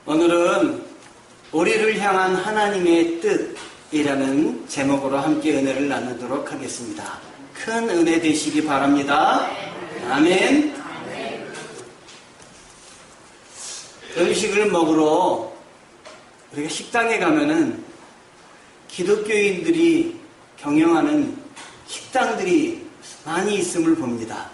오늘은 우리를 향한 하나님의 뜻이라는 제목으로 함께 은혜를 나누도록 하겠습니다. 큰 은혜 되시기 바랍니다. 아멘. 음식을 먹으러 우리가 식당에 가면은 기독교인들이 경영하는 식당들이 많이 있음을 봅니다.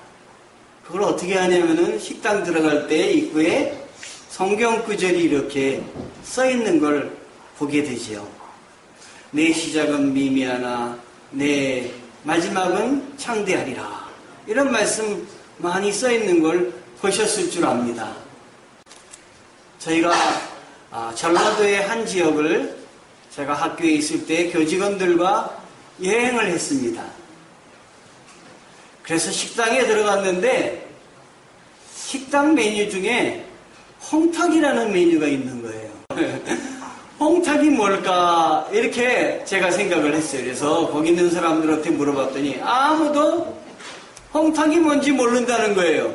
그걸 어떻게 하냐면은 식당 들어갈 때 입구에 성경 구절이 이렇게 써 있는 걸 보게 되지요. 내 시작은 미미하나 내 마지막은 창대하리라. 이런 말씀 많이 써 있는 걸 보셨을 줄 압니다. 저희가 전라도의 한 지역을 제가 학교에 있을 때 교직원들과 여행을 했습니다. 그래서 식당에 들어갔는데 식당 메뉴 중에 홍탁이라는 메뉴가 있는 거예요. 홍탁이 뭘까 이렇게 제가 생각을 했어요. 그래서 거기 있는 사람들한테 물어봤더니 아무도 홍탁이 뭔지 모른다는 거예요.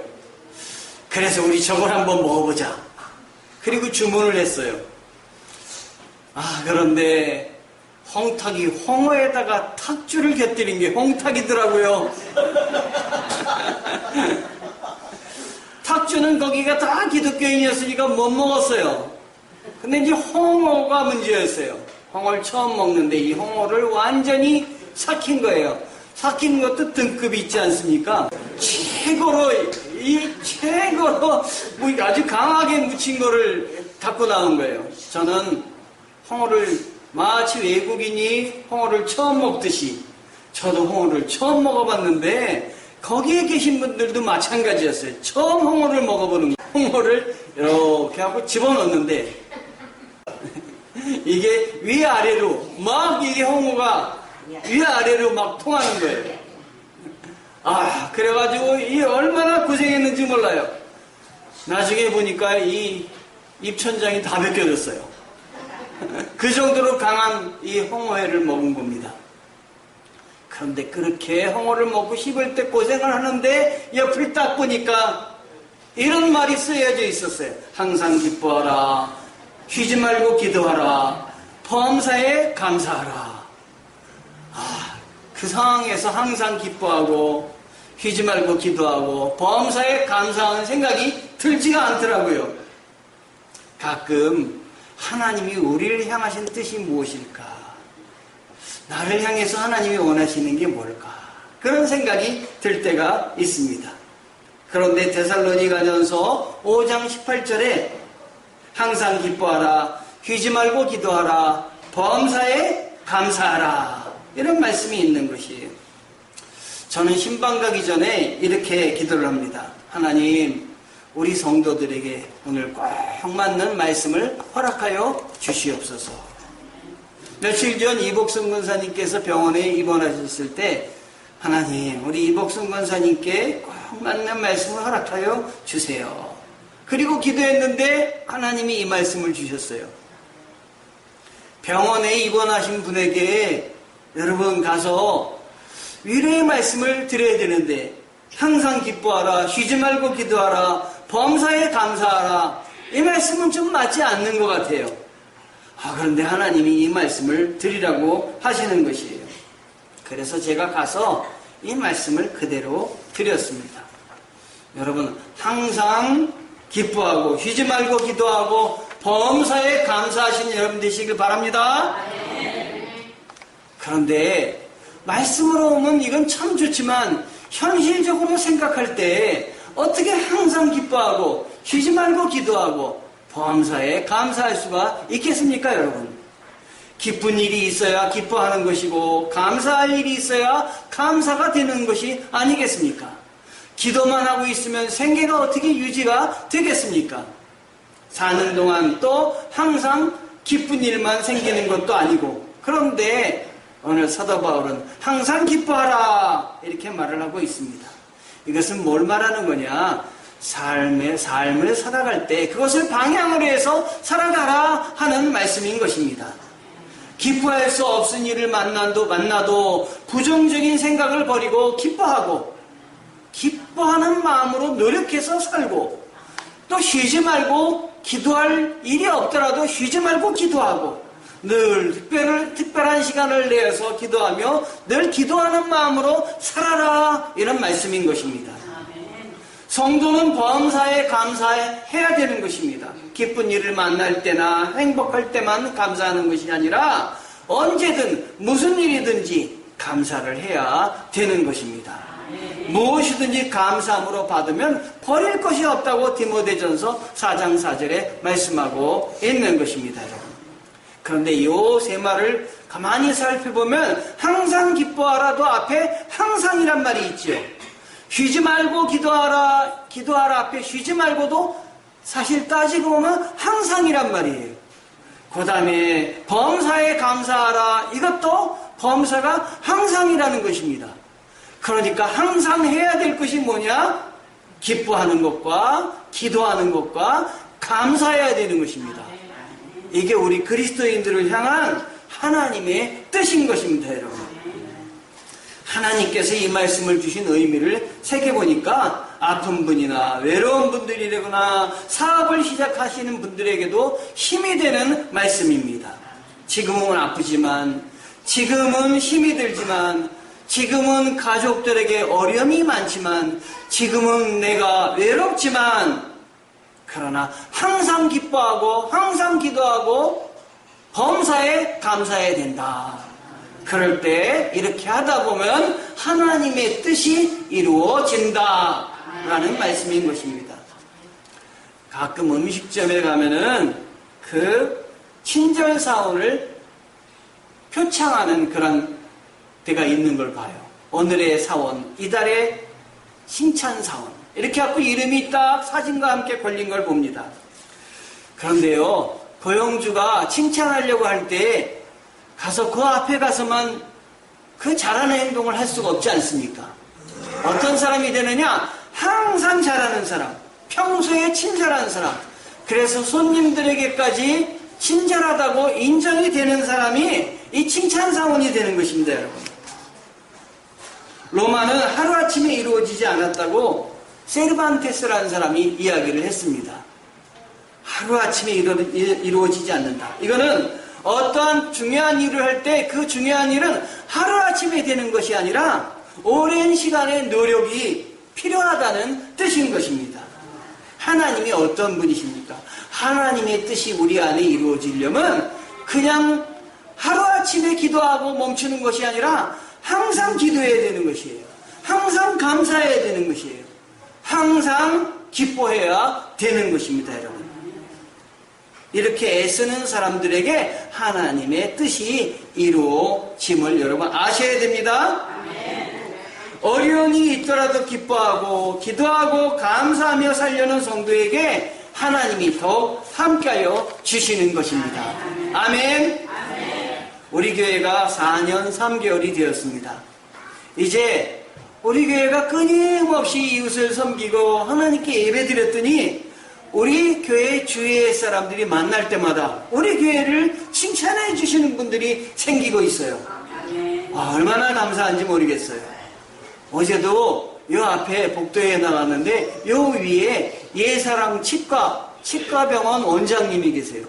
그래서 우리 저걸 한번 먹어보자. 그리고 주문을 했어요. 그런데 홍탁이 홍어에다가 탁주를 곁들인 게 홍탁이더라고요. 탁주는 거기가 다 기독교인이었으니까 못 먹었어요. 근데 이제 홍어가 문제였어요. 홍어를 처음 먹는데 이 홍어를 완전히 삭힌 거예요. 삭힌 것도 등급이 있지 않습니까? 최고로 아주 강하게 묻힌 거를 갖고 나온 거예요. 저는 홍어를 마치 외국인이 홍어를 처음 먹듯이 저도 홍어를 처음 먹어봤는데 거기에 계신 분들도 마찬가지였어요. 처음 홍어를 먹어보는 거예요. 홍어를 이렇게 하고 집어넣는데 이게 위아래로 막 이게 홍어가 위아래로 막 통하는 거예요. 그래가지고 이 얼마나 고생했는지 몰라요. 나중에 보니까 이 입천장이 다 벗겨졌어요. 그 정도로 강한 이 홍어회를 먹은 겁니다. 그런데 그렇게 홍어를 먹고 씹을 때 고생을 하는데 옆을 딱 보니까 이런 말이 쓰여져 있었어요. 항상 기뻐하라. 쉬지 말고 기도하라. 범사에 감사하라. 그 상황에서 항상 기뻐하고 쉬지 말고 기도하고 범사에 감사하는 생각이 들지가 않더라고요. 가끔 하나님이 우리를 향하신 뜻이 무엇일까? 나를 향해서 하나님이 원하시는 게 뭘까? 그런 생각이 들 때가 있습니다. 그런데 데살로니가전서 5장 18절에 항상 기뻐하라, 쉬지 말고 기도하라, 범사에 감사하라. 이런 말씀이 있는 것이에요. 저는 신방 가기 전에 이렇게 기도를 합니다. 하나님, 우리 성도들에게 오늘 꼭 맞는 말씀을 허락하여 주시옵소서. 며칠 전 이복순 권사님께서 병원에 입원하셨을 때 하나님, 우리 이복순 권사님께 꼭 맞는 말씀을 허락하여 주세요. 그리고 기도했는데 하나님이 이 말씀을 주셨어요. 병원에 입원하신 분에게 여러분 가서 위로의 말씀을 드려야 되는데 항상 기뻐하라, 쉬지 말고 기도하라, 범사에 감사하라. 이 말씀은 좀 맞지 않는 것 같아요. 그런데 하나님이 이 말씀을 드리라고 하시는 것이에요. 그래서 제가 가서 이 말씀을 그대로 드렸습니다. 여러분, 항상 기뻐하고 쉬지 말고 기도하고 범사에 감사하시는 여러분 되시길 바랍니다. 그런데 말씀으로 오면 이건 참 좋지만 현실적으로 생각할 때 어떻게 항상 기뻐하고 쉬지 말고 기도하고 범사에 감사할 수가 있겠습니까, 여러분? 기쁜 일이 있어야 기뻐하는 것이고 감사할 일이 있어야 감사가 되는 것이 아니겠습니까? 기도만 하고 있으면 생계가 어떻게 유지가 되겠습니까? 사는 동안 또 항상 기쁜 일만 생기는 것도 아니고. 그런데 오늘 사도 바울은 항상 기뻐하라 이렇게 말을 하고 있습니다. 이것은 뭘 말하는 거냐? 삶을 살아갈 때 그것을 방향으로 해서 살아가라 하는 말씀인 것입니다. 기뻐할 수 없은 일을 만나도 부정적인 생각을 버리고 기뻐하는 마음으로 노력해서 살고 또 쉬지 말고 기도할 일이 없더라도 쉬지 말고 기도하고 늘 특별한 시간을 내어서 기도하며 늘 기도하는 마음으로 살아라, 이런 말씀인 것입니다. 성도는 범사에 감사해야 되는 것입니다. 기쁜 일을 만날 때나 행복할 때만 감사하는 것이 아니라 언제든 무슨 일이든지 감사를 해야 되는 것입니다. 무엇이든지 감사함으로 받으면 버릴 것이 없다고 디모데전서 4장 4절에 말씀하고 있는 것입니다. 그런데 이 세 말을 가만히 살펴보면 항상 기뻐하라도 앞에 항상이란 말이 있죠. 쉬지 말고 기도하라 앞에 쉬지 말고도 사실 따지고 보면 항상이란 말이에요. 그 다음에 범사에 감사하라, 이것도 범사가 항상이라는 것입니다. 그러니까 항상 해야 될 것이 뭐냐? 기뻐하는 것과 기도하는 것과 감사해야 되는 것입니다. 이게 우리 그리스도인들을 향한 하나님의 뜻인 것입니다, 여러분. 하나님께서 이 말씀을 주신 의미를 새겨보니까 아픈 분이나 외로운 분들이거나 사업을 시작하시는 분들에게도 힘이 되는 말씀입니다. 지금은 아프지만, 지금은 힘이 들지만, 지금은 가족들에게 어려움이 많지만, 지금은 내가 외롭지만, 그러나 항상 기뻐하고 항상 기도하고 범사에 감사해야 된다. 그럴 때 이렇게 하다 보면 하나님의 뜻이 이루어진다 라는 말씀인 것입니다. 가끔 음식점에 가면은 그 친절사원을 표창하는 그런 데가 있는 걸 봐요. 오늘의 사원, 이달의 칭찬사원, 이렇게 하고 이름이 딱 사진과 함께 걸린 걸 봅니다. 그런데요, 고용주가 칭찬하려고 할 때 가서 그 앞에 가서만 그 잘하는 행동을 할 수가 없지 않습니까? 어떤 사람이 되느냐? 항상 잘하는 사람, 평소에 친절한 사람, 그래서 손님들에게까지 친절하다고 인정이 되는 사람이 이 칭찬사원이 되는 것입니다, 여러분. 로마는 하루아침에 이루어지지 않았다고 세르반테스라는 사람이 이야기를 했습니다. 하루아침에 이루어지지 않는다. 이거는 어떠한 중요한 일을 할 때 그 중요한 일은 하루아침에 되는 것이 아니라 오랜 시간의 노력이 필요하다는 뜻인 것입니다. 하나님이 어떤 분이십니까? 하나님의 뜻이 우리 안에 이루어지려면 그냥 하루아침에 기도하고 멈추는 것이 아니라 항상 기도해야 되는 것이에요. 항상 감사해야 되는 것이에요. 항상 기뻐해야 되는 것입니다, 여러분. 이렇게 애쓰는 사람들에게 하나님의 뜻이 이루어짐을 여러분 아셔야 됩니다. 어려운 일이 있더라도 기뻐하고 기도하고 감사하며 살려는 성도에게 하나님이 더욱 함께하여 주시는 것입니다. 아멘. 우리 교회가 4년 3개월이 되었습니다. 이제 우리 교회가 끊임없이 이웃을 섬기고 하나님께 예배드렸더니 우리 교회 주위의 사람들이 만날 때마다 우리 교회를 칭찬해 주시는 분들이 생기고 있어요. 얼마나 감사한지 모르겠어요. 어제도 요 앞에 복도에 나갔는데 요 위에 예사랑 치과병원 원장님이 계세요.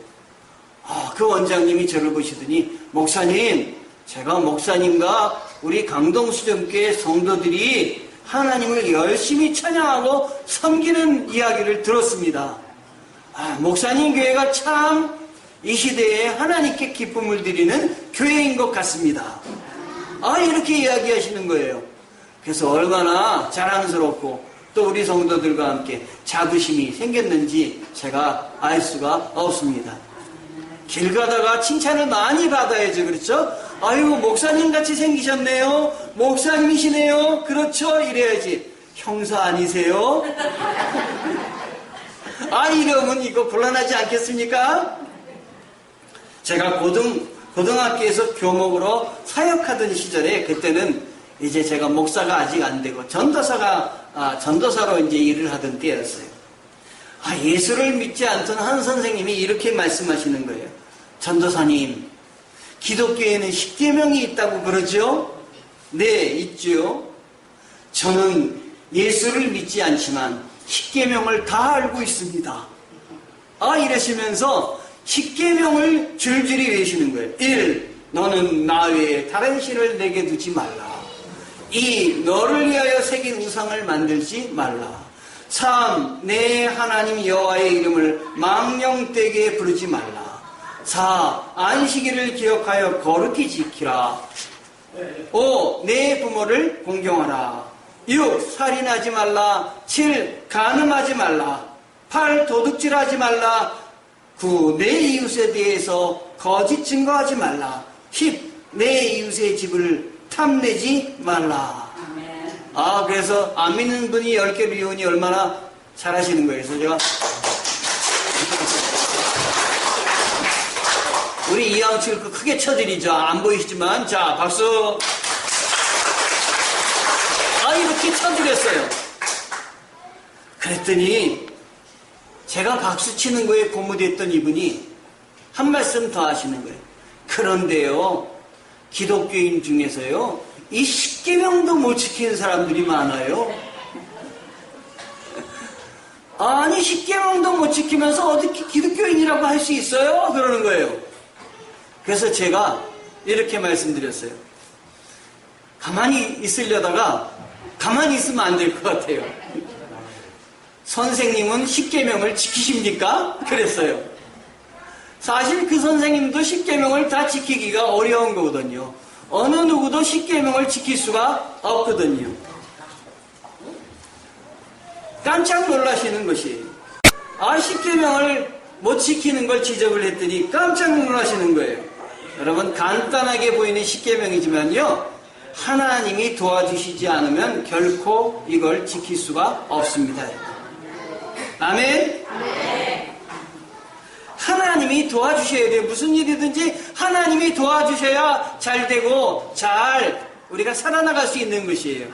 그 원장님이 저를 보시더니 목사님, 제가 목사님과 우리 강동수정교회 성도들이 하나님을 열심히 찬양하고 섬기는 이야기를 들었습니다. 목사님 교회가 참 이 시대에 하나님께 기쁨을 드리는 교회인 것 같습니다. 이렇게 이야기하시는 거예요. 그래서 얼마나 자랑스럽고 또 우리 성도들과 함께 자부심이 생겼는지 제가 알 수가 없습니다. 길 가다가 칭찬을 많이 받아야죠. 그렇죠? 아이고 목사님 같이 생기셨네요. 목사님이시네요. 그렇죠? 이래야지. 형사 아니세요? 이러면 이거 곤란하지 않겠습니까? 제가 고등학교에서 교목으로 사역하던 시절에 그때는 이제 제가 목사가 아직 안 되고 전도사로 이제 일을 하던 때였어요. 예수를 믿지 않던 한 선생님이 이렇게 말씀하시는 거예요. 전도사님, 기독교에는 10계명이 있다고 그러죠? 네, 있죠. 저는 예수를 믿지 않지만 십계명을 다 알고 있습니다. 이러시면서 십계명을 줄줄이 외우시는 거예요. 1. 너는 나 외에 다른 신을 내게 두지 말라. 2. 너를 위하여 새긴 우상을 만들지 말라. 3. 내 하나님 여호와의 이름을 망령되게 부르지 말라. 4. 안식일을 기억하여 거룩히 지키라. 5. 내 부모를 공경하라. 6. 살인하지 말라. 7. 간음하지 말라. 8. 도둑질하지 말라. 9. 내 이웃에 대해서 거짓 증거하지 말라. 10. 내 이웃의 집을 탐내지 말라. 그래서 안 믿는 분이 10개 비우니 얼마나 잘하시는 거예요. 그래서 제가 우리 이왕칠 크게 쳐드리죠. 안 보이시지만 자 박수. 이렇게 쳐드렸어요. 그랬더니 제가 박수 치는 거에 고무됐던 이분이 한 말씀 더 하시는 거예요. 그런데요, 기독교인 중에서요, 이 십계명도 못 지키는 사람들이 많아요. 아니, 십계명도 못 지키면서 어떻게 기독교인이라고 할 수 있어요? 그러는 거예요. 그래서 제가 이렇게 말씀드렸어요. 가만히 있으려다가 가만히 있으면 안 될 것 같아요. 선생님은 십계명을 지키십니까? 그랬어요. 사실 그 선생님도 십계명을 다 지키기가 어려운 거거든요. 어느 누구도 십계명을 지킬 수가 없거든요. 깜짝 놀라시는 것이 십계명을 못 지키는 걸 지적을 했더니 깜짝 놀라시는 거예요. 여러분, 간단하게 보이는 십계명이지만요, 하나님이 도와주시지 않으면 결코 이걸 지킬 수가 없습니다. 아멘? 하나님이 도와주셔야 돼요. 무슨 일이든지 하나님이 도와주셔야 잘 되고 우리가 살아나갈 수 있는 것이에요.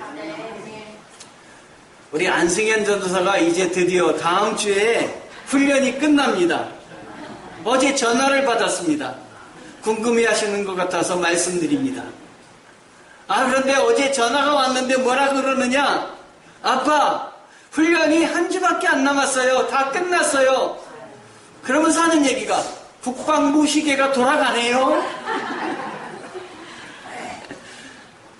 우리 안승현 전도사가 이제 드디어 다음 주에 훈련이 끝납니다. 어제 전화를 받았습니다. 궁금해 하시는 것 같아서 말씀드립니다. 그런데 어제 전화가 왔는데 뭐라 그러느냐? 아빠, 훈련이 한 주밖에 안 남았어요. 다 끝났어요. 그러면서 하는 얘기가 국방부 시계가 돌아가네요.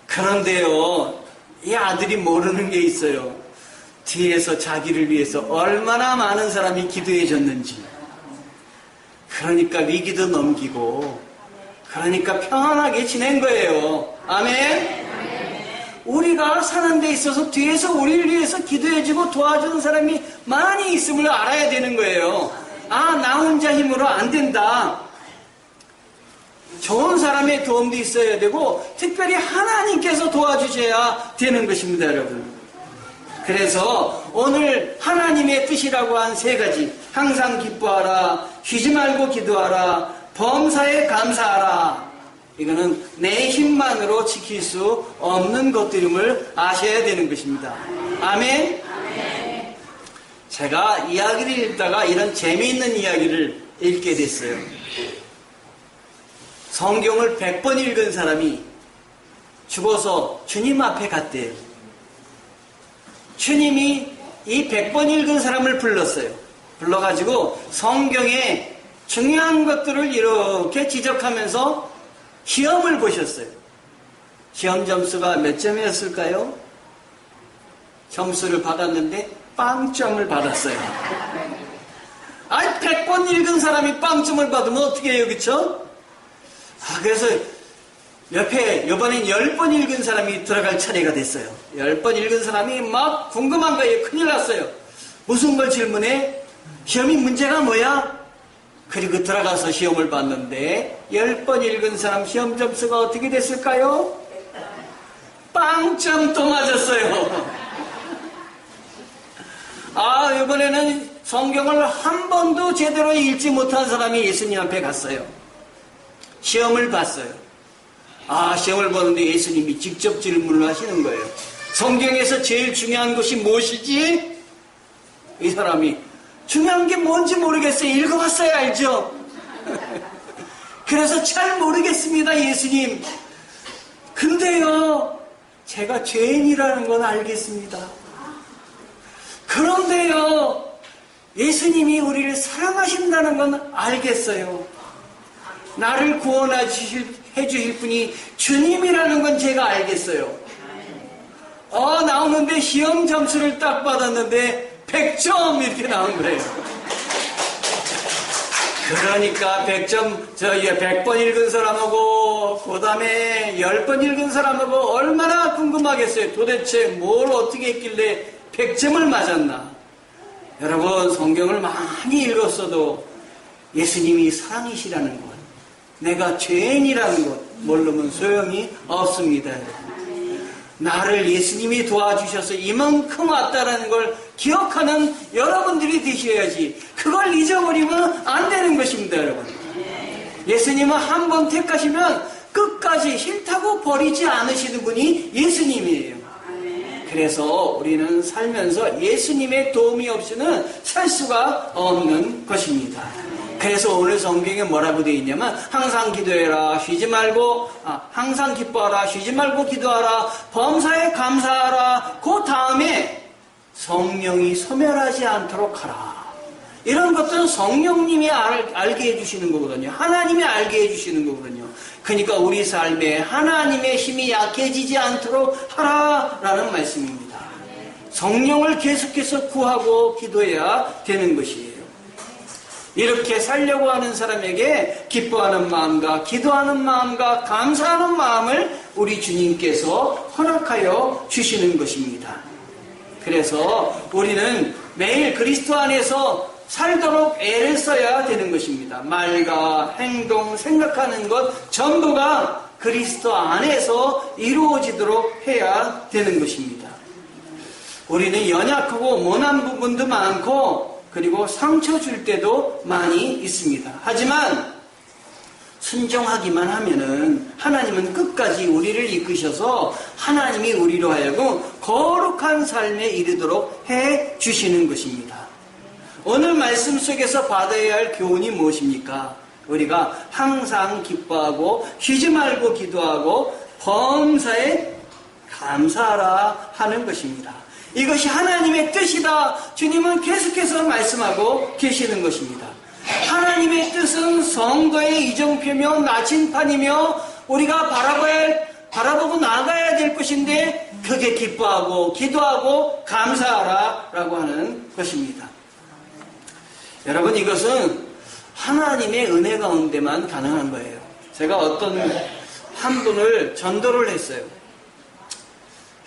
그런데요, 이 아들이 모르는 게 있어요. 뒤에서 자기를 위해서 얼마나 많은 사람이 기도해 줬는지. 그러니까 위기도 넘기고, 그러니까 평안하게 지낸 거예요. 아멘? 우리가 사는 데 있어서 뒤에서 우리를 위해서 기도해주고 도와주는 사람이 많이 있음을 알아야 되는 거예요. 나 혼자 힘으로 안 된다. 좋은 사람의 도움도 있어야 되고 특별히 하나님께서 도와주셔야 되는 것입니다, 여러분. 그래서 오늘 하나님의 뜻이라고 한 3가지, 항상 기뻐하라, 쉬지 말고 기도하라, 범사에 감사하라. 이거는 내 힘만으로 지킬 수 없는 것들임을 아셔야 되는 것입니다. 아멘? 아멘. 제가 이야기를 읽다가 이런 재미있는 이야기를 읽게 됐어요. 성경을 100번 읽은 사람이 죽어서 주님 앞에 갔대요. 주님이 이 100번 읽은 사람을 불렀어요. 불러가지고 성경에 중요한 것들을 이렇게 지적하면서 시험을 보셨어요. 시험 점수가 몇 점이었을까요? 점수를 받았는데 빵점을 받았어요. 100번 읽은 사람이 빵점을 받으면 어떻게 해요, 그쵸? 그래서 옆에 이번엔 10번 읽은 사람이 들어갈 차례가 됐어요. 10번 읽은 사람이 막 궁금한 거예요. 큰일 났어요. 무슨 걸 질문해? 시험이 문제가 뭐야? 그리고 들어가서 시험을 봤는데 10번 읽은 사람 시험 점수가 어떻게 됐을까요? 빵점 또 맞았어요. 이번에는 성경을 한 번도 제대로 읽지 못한 사람이 예수님 앞에 갔어요. 시험을 봤어요. 시험을 보는데 예수님이 직접 질문을 하시는 거예요. 성경에서 제일 중요한 것이 무엇이지? 이 사람이 중요한 게 뭔지 모르겠어요. 읽어봤어야 알죠? 그래서 잘 모르겠습니다, 예수님. 근데요, 제가 죄인이라는 건 알겠습니다. 그런데요, 예수님이 우리를 사랑하신다는 건 알겠어요. 나를 구원해 주실 분이 주님이라는 건 제가 알겠어요. 나오는데 시험 점수를 딱 받았는데 100점 이렇게 나온 거예요. 그러니까 100번 읽은 사람하고 그 다음에 10번 읽은 사람하고 얼마나 궁금하겠어요. 도대체 뭘 어떻게 했길래 100점을 맞았나. 여러분, 성경을 많이 읽었어도 예수님이 사랑이시라는 것, 내가 죄인이라는 것 모르면 소용이 없습니다. 나를 예수님이 도와주셔서 이만큼 왔다라는 걸 기억하는 여러분들이 되셔야지, 그걸 잊어버리면 안 되는 것입니다. 여러분, 예수님은 한 번 택하시면 끝까지 싫다고 버리지 않으시는 분이 예수님이에요. 그래서 우리는 살면서 예수님의 도움이 없이는 살 수가 없는 것입니다. 그래서 오늘 성경에 뭐라고 되어 있냐면, 항상 기도해라, 쉬지 말고, 항상 기뻐하라, 쉬지 말고 기도하라, 범사에 감사하라, 그 다음에 성령이 소멸하지 않도록 하라. 이런 것들은 성령님이 알게 해주시는 거거든요. 하나님이 알게 해주시는 거거든요. 그러니까 우리 삶에 하나님의 힘이 약해지지 않도록 하라라는 말씀입니다. 성령을 계속해서 구하고 기도해야 되는 것이에요. 이렇게 살려고 하는 사람에게 기뻐하는 마음과 기도하는 마음과 감사하는 마음을 우리 주님께서 허락하여 주시는 것입니다. 그래서 우리는 매일 그리스도 안에서 살도록 애를 써야 되는 것입니다. 말과 행동, 생각하는 것 전부가 그리스도 안에서 이루어지도록 해야 되는 것입니다. 우리는 연약하고 모난 부분도 많고, 그리고 상처 줄 때도 많이 있습니다. 하지만 순종하기만 하면은 하나님은 끝까지 우리를 이끄셔서 하나님이 우리로 하여금 거룩한 삶에 이르도록 해 주시는 것입니다. 오늘 말씀 속에서 받아야 할 교훈이 무엇입니까? 우리가 항상 기뻐하고 쉬지 말고 기도하고 범사에 감사하라 하는 것입니다. 이것이 하나님의 뜻이다. 주님은 계속해서 말씀하고 계시는 것입니다. 하나님의 뜻은 성도의 이정표며 나침판이며 우리가 바라보고 나가야 될 것인데, 그게 기뻐하고 기도하고 감사하라 라고 하는 것입니다. 여러분, 이것은 하나님의 은혜 가운데만 가능한 거예요. 제가 어떤 한 분을 전도를 했어요.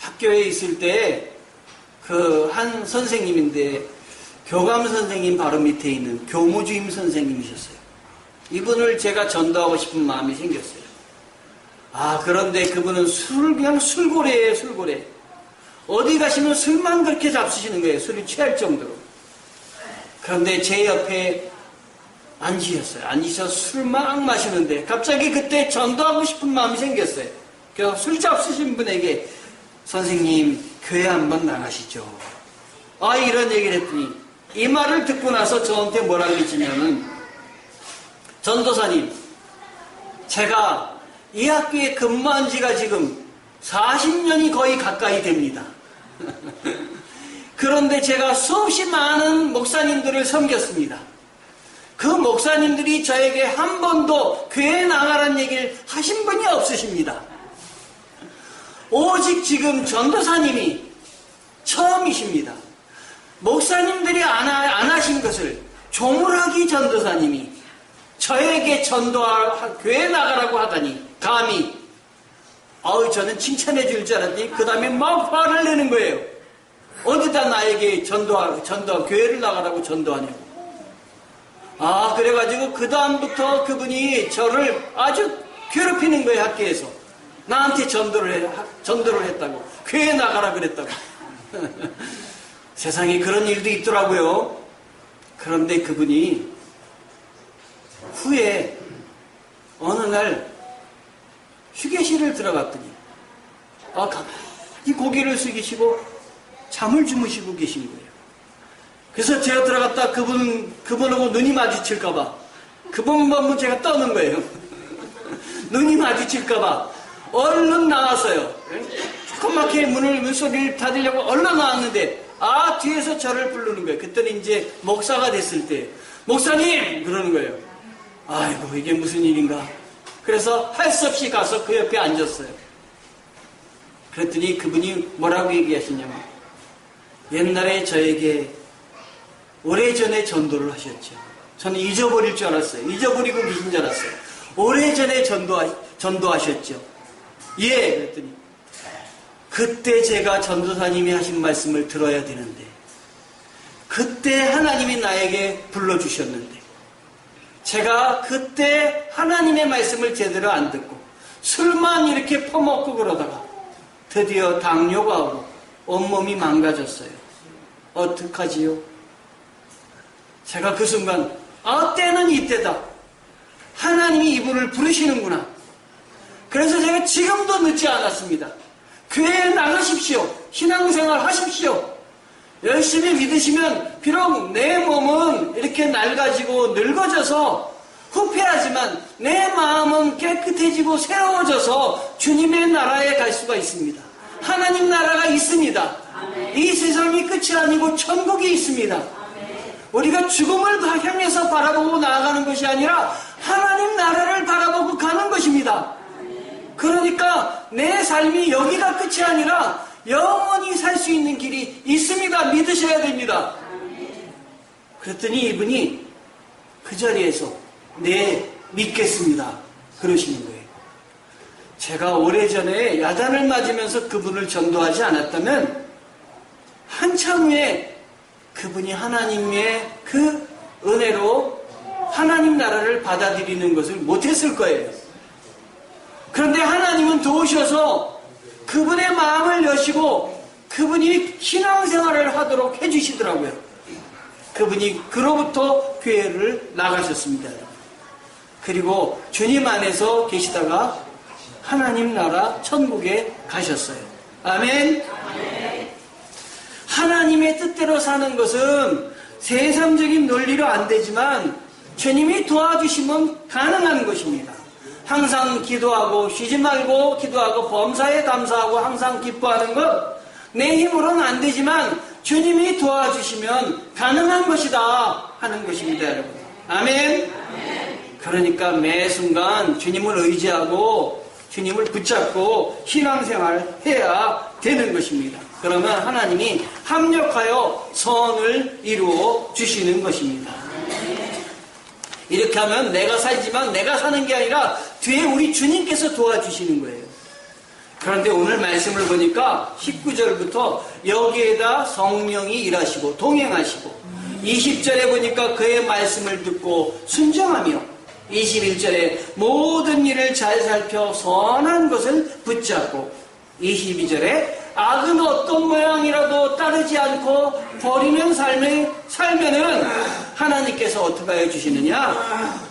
학교에 있을 때 그 한 선생님인데, 교감 선생님 바로 밑에 있는 교무주임 선생님이셨어요. 이분을 제가 전도하고 싶은 마음이 생겼어요. 그런데 그분은 그냥 술고래예요, 술고래. 어디 가시면 술만 그렇게 잡수시는 거예요. 술이 취할 정도로. 그런데 제 옆에 앉으셨어요. 앉으셔서 술 막 마시는데 갑자기 그때 전도하고 싶은 마음이 생겼어요. 그래서 술 잡수신 분에게, 선생님, 교회 한번 나가시죠. 이런 얘기를 했더니, 이 말을 듣고 나서 저한테 뭐라고 했냐면은, 전도사님, 제가 이 학교에 근무한 지가 지금 40년이 거의 가까이 됩니다. 그런데 제가 수없이 많은 목사님들을 섬겼습니다. 그 목사님들이 저에게 한 번도 교회에 나가라는 얘기를 하신 분이 없으십니다. 오직 지금 전도사님이 처음이십니다. 목사님들이 안 하신 것을 조물하기 전도사님이 저에게 교회 나가라고 하다니, 감히. 저는 칭찬해 줄 줄 알았더니 그 다음에 막 화를 내는 거예요. 어디다 나에게 교회를 나가라고 전도하냐고. 그래가지고 그 다음부터 그분이 저를 아주 괴롭히는 거예요. 학교에서 나한테 전도를 했다고, 교회 나가라 그랬다고. 세상에 그런 일도 있더라고요. 그런데 그분이 후에 어느 날 휴게실을 들어갔더니 가만히 고개를 숙이시고 잠을 주무시고 계신 거예요. 그래서 제가 들어갔다 그분하고 눈이 마주칠까봐, 그분만 보면 제가 떠는 거예요. 눈이 마주칠까봐 얼른 나왔어요. 조그맣게 문소리를 닫으려고 얼른 나왔는데 뒤에서 저를 부르는 거예요. 그때는 이제 목사가 됐을 때, 목사님! 그러는 거예요. 아이고, 이게 무슨 일인가. 그래서 할 수 없이 가서 그 옆에 앉았어요. 그랬더니 그분이 뭐라고 얘기하시냐면, 옛날에 저에게 오래전에 전도를 하셨죠. 저는 잊어버릴 줄 알았어요. 잊어버리고 계신 줄 알았어요. 오래전에 전도하셨죠. 예, 그랬더니 그때 제가 전도사님이 하신 말씀을 들어야 되는데, 그때 하나님이 나에게 불러주셨는데, 제가 그때 하나님의 말씀을 제대로 안 듣고 술만 이렇게 퍼먹고 그러다가 드디어 당뇨가 오고 온몸이 망가졌어요. 어떡하지요? 제가 그 순간 때는 이때다. 하나님이 이분을 부르시는구나. 그래서 제가 지금도 늦지 않았습니다. 교회에 나가십시오. 신앙생활 하십시오. 열심히 믿으시면 비록 내 몸은 이렇게 낡아지고 늙어져서 후패하지만 내 마음은 깨끗해지고 새로워져서 주님의 나라에 갈 수가 있습니다. 하나님 나라가 있습니다. 이 세상이 끝이 아니고 천국이 있습니다. 우리가 죽음을 향해서 바라보고 나아가는 것이 아니라 하나님 나라를 바라보고 가는 것입니다. 그러니까 내 삶이 여기가 끝이 아니라 영원히 살 수 있는 길이 있습니다. 믿으셔야 됩니다. 그랬더니 이분이 그 자리에서 네, 믿겠습니다. 그러시는 거예요. 제가 오래전에 야단을 맞으면서 그분을 전도하지 않았다면 한참 후에 그분이 하나님의 그 은혜로 하나님 나라를 받아들이는 것을 못했을 거예요. 그런데 하나님은 도우셔서 그분의 마음을 여시고 그분이 신앙생활을 하도록 해주시더라고요. 그분이 그로부터 교회를 나가셨습니다. 그리고 주님 안에서 계시다가 하나님 나라 천국에 가셨어요. 아멘. 하나님의 뜻대로 사는 것은 세상적인 논리로 안 되지만 주님이 도와주시면 가능한 것입니다. 항상 기도하고 쉬지 말고 기도하고 범사에 감사하고 항상 기뻐하는 것 내 힘으로는 안 되지만 주님이 도와주시면 가능한 것이다 하는 것입니다, 여러분. 아멘. 그러니까 매 순간 주님을 의지하고 주님을 붙잡고 신앙생활 해야 되는 것입니다. 그러면 하나님이 합력하여 선을 이루어 주시는 것입니다. 이렇게 하면 내가 살지만 내가 사는 게 아니라 뒤에 우리 주님께서 도와주시는 거예요. 그런데 오늘 말씀을 보니까 19절부터 여기에다 성령이 일하시고 동행하시고 20절에 보니까 그의 말씀을 듣고 순종하며 21절에 모든 일을 잘 살펴 선한 것을 붙잡고 22절에 악은 어떤 모양이라도 따르지 않고 버리는 삶을 살면은 하나님께서 어떻게 하여 주시느냐?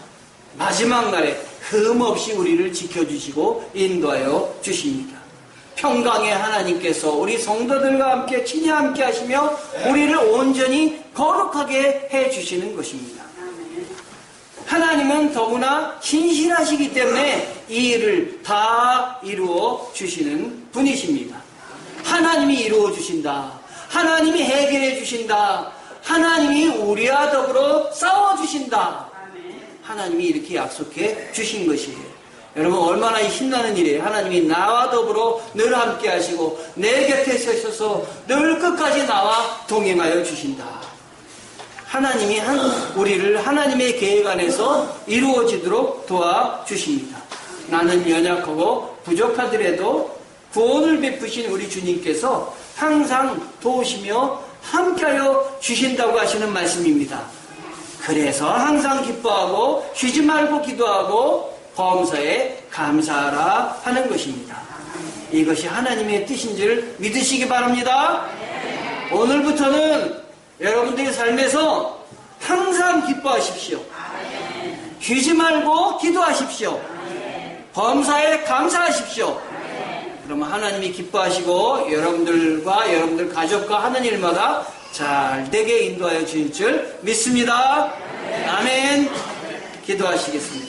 마지막 날에 흠없이 우리를 지켜주시고 인도하여 주십니다. 평강의 하나님께서 우리 성도들과 함께 친히 함께 하시며 우리를 온전히 거룩하게 해주시는 것입니다. 하나님은 더구나 신실하시기 때문에 이 일을 다 이루어 주시는 분이십니다. 하나님이 이루어 주신다. 하나님이 해결해 주신다. 하나님이 우리와 더불어 싸워 주신다. 하나님이 이렇게 약속해 주신 것이에요. 여러분 얼마나 신나는 일이에요. 하나님이 나와 더불어 늘 함께 하시고 내 곁에 서셔서 늘 끝까지 나와 동행하여 주신다. 하나님이 우리를 하나님의 계획 안에서 이루어지도록 도와주십니다. 나는 연약하고 부족하더라도 구원을 베푸신 우리 주님께서 항상 도우시며 함께하여 주신다고 하시는 말씀입니다. 그래서 항상 기뻐하고 쉬지 말고 기도하고 범사에 감사하라 하는 것입니다. 이것이 하나님의 뜻인 줄 믿으시기 바랍니다. 오늘부터는 여러분들의 삶에서 항상 기뻐하십시오. 쉬지 말고 기도하십시오. 범사에 감사하십시오. 그러면 하나님이 기뻐하시고 여러분들과 여러분들 가족과 하는 일마다 잘 되게 인도하여 주실 줄 믿습니다. 아멘. 기도하시겠습니다.